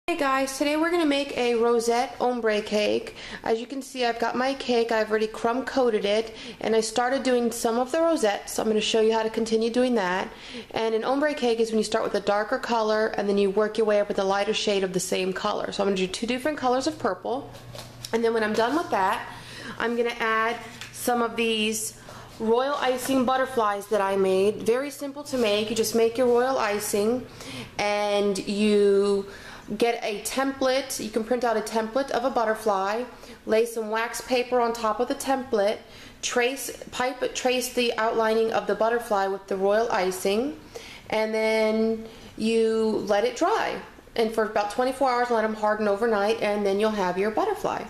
Hey guys, today we're going to make a Rosette Ombre Cake. As you can see, I've got my cake, I've already crumb coated it, and I started doing some of the rosettes, so I'm going to show you how to continue doing that. And an ombre cake is when you start with a darker color and then you work your way up with a lighter shade of the same color. So I'm going to do two different colors of purple, and then when I'm done with that, I'm going to add some of these royal icing butterflies that I made. Very simple to make. You just make your royal icing and you get a template. You can print out a template of a butterfly, lay some wax paper on top of the template, trace the outlining of the butterfly with the royal icing, and then you let it dry. And for about 24 hours, let them harden overnight, and then you'll have your butterfly.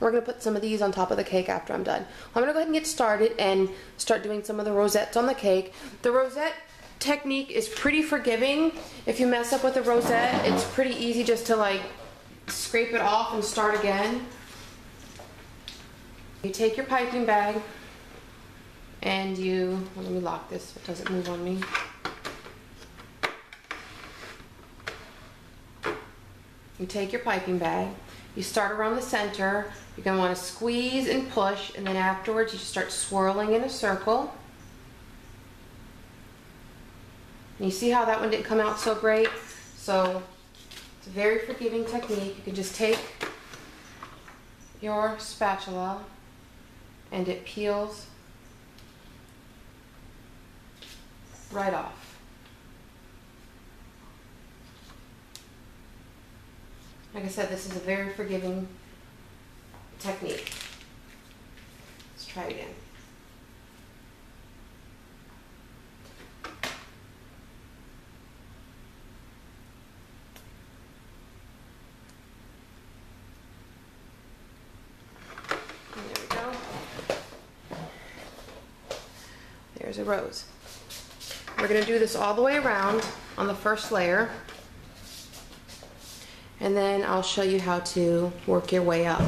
We're going to put some of these on top of the cake after I'm done. I'm going to go ahead and get started and start doing some of the rosettes on the cake. The rosette technique is pretty forgiving. If you mess up with a rosette, it's pretty easy just to like scrape it off and start again. You take your piping bag and let me lock this so it doesn't move on me. You take your piping bag, you start around the center, you're going to want to squeeze and push, and then afterwards you just start swirling in a circle. And you see how that one didn't come out so great? So it's a very forgiving technique. You can just take your spatula and it peels right off. Like I said, this is a very forgiving technique. Let's try it again. There's a rose. We're going to do this all the way around on the first layer, and then I'll show you how to work your way up.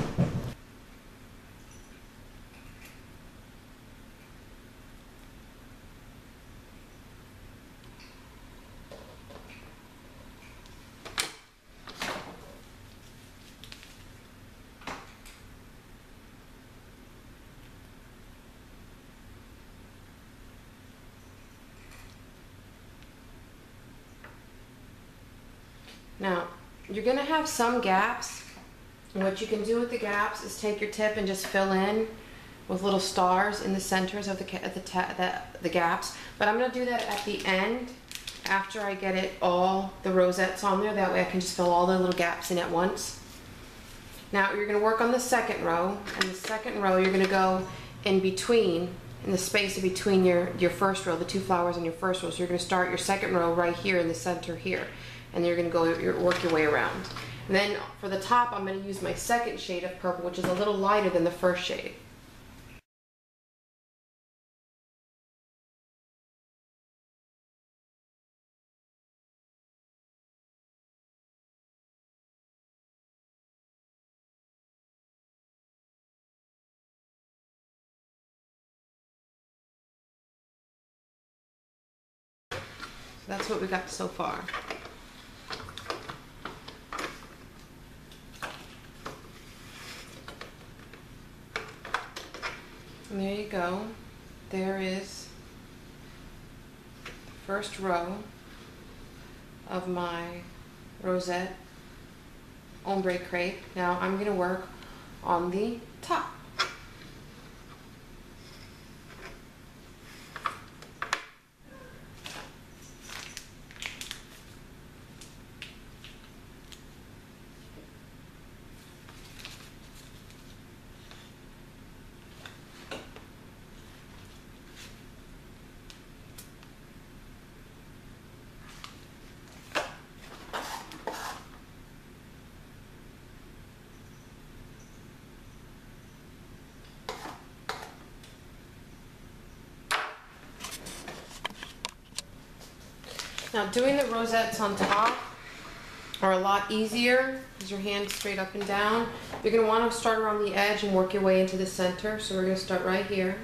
Now, you're going to have some gaps, and what you can do with the gaps is take your tip and just fill in with little stars in the centers of the gaps. But I'm going to do that at the end after I get the rosettes on there. That way I can just fill all the little gaps in at once. Now you're going to work on the second row, and the second row you're going to go in between, in the space in between your first row, the two flowers in your first row. So you're going to start your second row right here in the center here. And you're going to work your way around. And then for the top, I'm going to use my second shade of purple, which is a little lighter than the first shade. So that's what we got so far. And there you go. There is the first row of my Rosette Ombre Cake. Now I'm going to work on the top. Now doing the rosettes on top are a lot easier because your hand's straight up and down. You're going to want to start around the edge and work your way into the center. So we're going to start right here.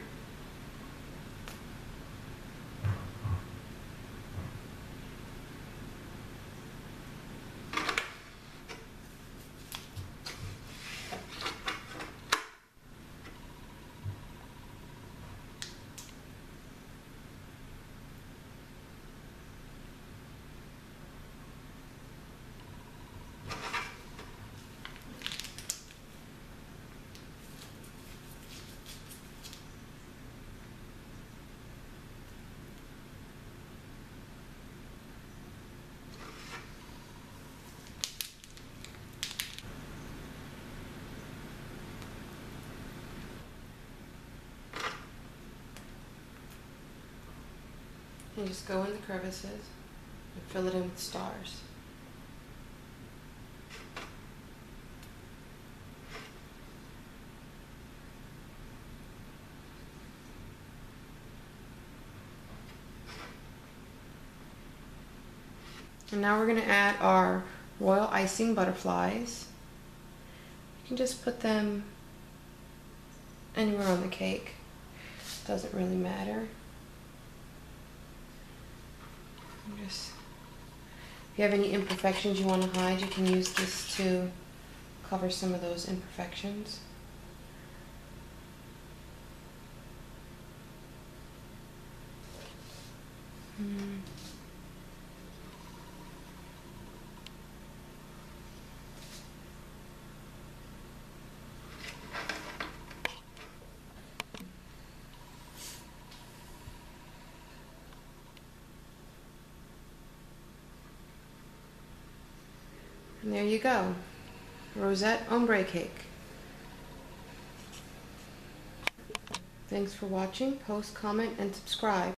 And just go in the crevices and fill it in with stars. And now we're going to add our royal icing butterflies. You can just put them anywhere on the cake. Doesn't really matter. If you have any imperfections you want to hide, you can use this to cover some of those imperfections. And there you go, Rosette Ombre Cake. Thanks for watching. Post, comment, and subscribe.